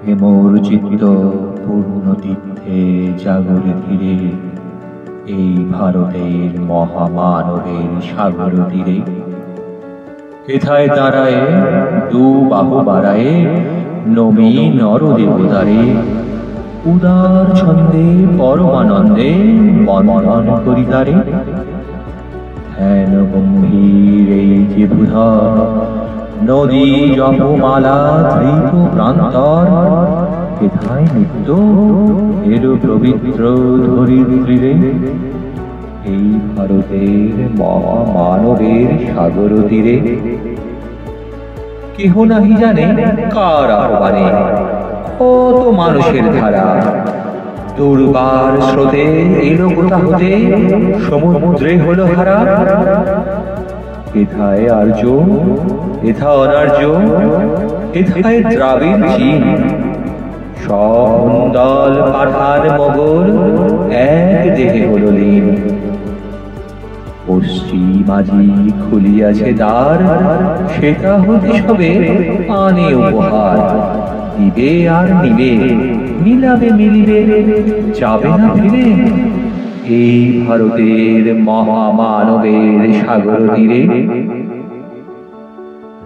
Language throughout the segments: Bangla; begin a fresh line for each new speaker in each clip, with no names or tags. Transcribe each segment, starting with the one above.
হে মোর চিত্ত পূর্ণ তীর্থে জাগরে ধীরে, এই ভারতের মহামানবের সাগর তীরে। হেথায় দাঁড়ায় দু বাহু বাড়ায়ে নমী নর দেবতারে, উদার ছন্দে পরমানন্দে বন্দন করি তারে। ধ্যান গম্ভীর এই যে ভূধর, নদী জপমালা ধৃত প্রান্তর, হেথায় নিত্য এলো পবিত্র ধরিত্রীরে। এই ভারতের মহামানবের সাগর তীরে, কেহ নাহি জানে কার আহ্বানে কত মানুষের ধারা, দুর্বার স্রোতে এলো কোথা হতে সমুদ্রে হলো হারা। হেথায় আর্য, হেথা অনার্য, হেথায় দ্রাবিড় চীন, সব দল পাঠান মোগল এক দেহে হলো লীন। পশ্চিমাজি খুলিয়াছে দ্বার, সেটা হতে সবে আনে উপহার। দিবে আর নিবে, মিলাবে মিলিবে, যাবে না ফিরে। এই ভারতের মহামানবের সাগর তীরে,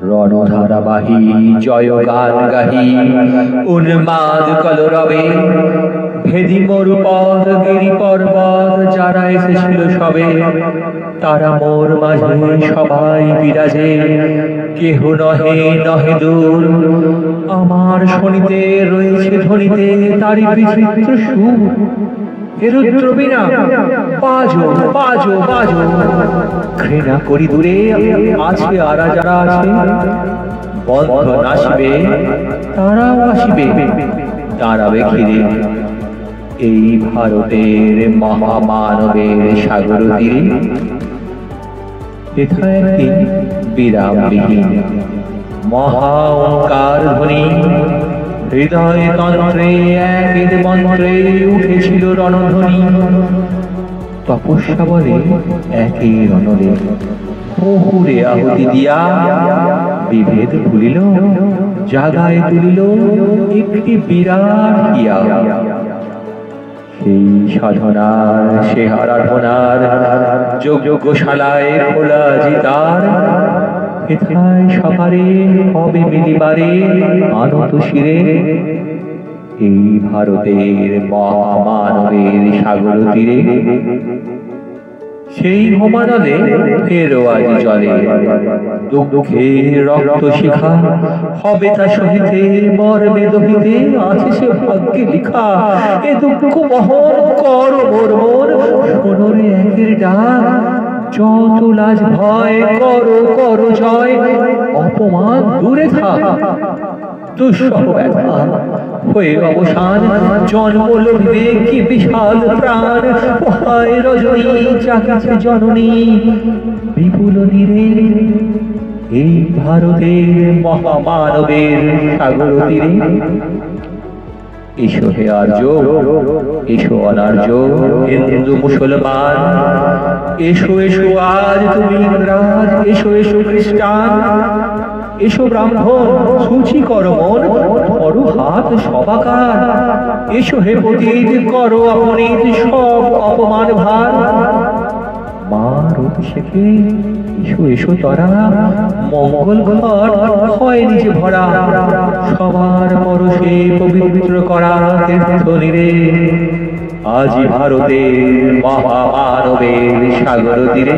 রণধারাবাহী জয় গান গাহি উন্মাদ কলরবে, ভেদি মরুপথ গিরি পর্বত যারা এসেছিল সবে, তারা মোর মাঝে সবাই বিরাজে, কেহ নহে নহে দূর। আমার শনিতে রয়েছে ধ্বনিতে তারি বিচিত্র সুর। হে রুদ্র বীণা বাজো বাজো বাজো, ঘৃণা করি দূরে আছে আরা যারা আছে, বন্ধ নাসিবে তারাও আসিবে, দাঁড়াবে ঘিরে। এই ভারতের মহামানবের সাগর তীরে, হেথা একদিন বিরামবিহীন মহা ওঙ্কার ধ্বনি, হৃদয় তন্ত্রে এক মন্ত্রে উঠেছিল রণধ্বনি। তপস্যা বলে একে রণরে, বহুরে আহুতি দিয়া বিভেদ ভুলিল, জাগায় তুলিল একটি বিরাট ইয়া। সেই সাধনার সে আরাধনার যজ্ঞশালায় খোলা জিতার, হেথায় সবারে হবে মিলিবারে আনত শিরে। এই ভারতের মহামানবের সাগর তীরে, সেই হোমানলে ফেরো আজ জলে, দুঃখে রক্ত শিখা হবে তা সহিতে, মর্মে দহিতে আছে সে ভাগ্যে লিখা। এ দুঃখ বহন কর মোর মোর, শোনো রে একের ডাক, যত লাজ ভয় করো করো জয়, অপমান দূরে থাক। দুঃসহ ব্যথা হয়ে অবসান, জন্ম লড়বে কি বিশাল প্রাণ। পোহায় রজনী জাগিছে জননী বিপুল নীরে, এই ভারতের মহামানবের সাগর তীরে। এসো হে আর্য, এসো অনার্য, হিন্দু মুসলমান, এসো এসো আজ তুমি ইংরাজ, এসো এসো খ্রিস্টান, এসো ব্রাহ্মণ সূচি কর মন, ধরো হাত সবাকার। এসো হে পতিত করো অপনীত সব অপমান ভার। মার অভিষেকে এসো এসো তরা, মঙ্গল ঘট হয় নিজে ভরা, সবার পরশে পবিত্র করা তীর্থ নীরে। আজি ভারতের মহামানবের সাগর তীরে।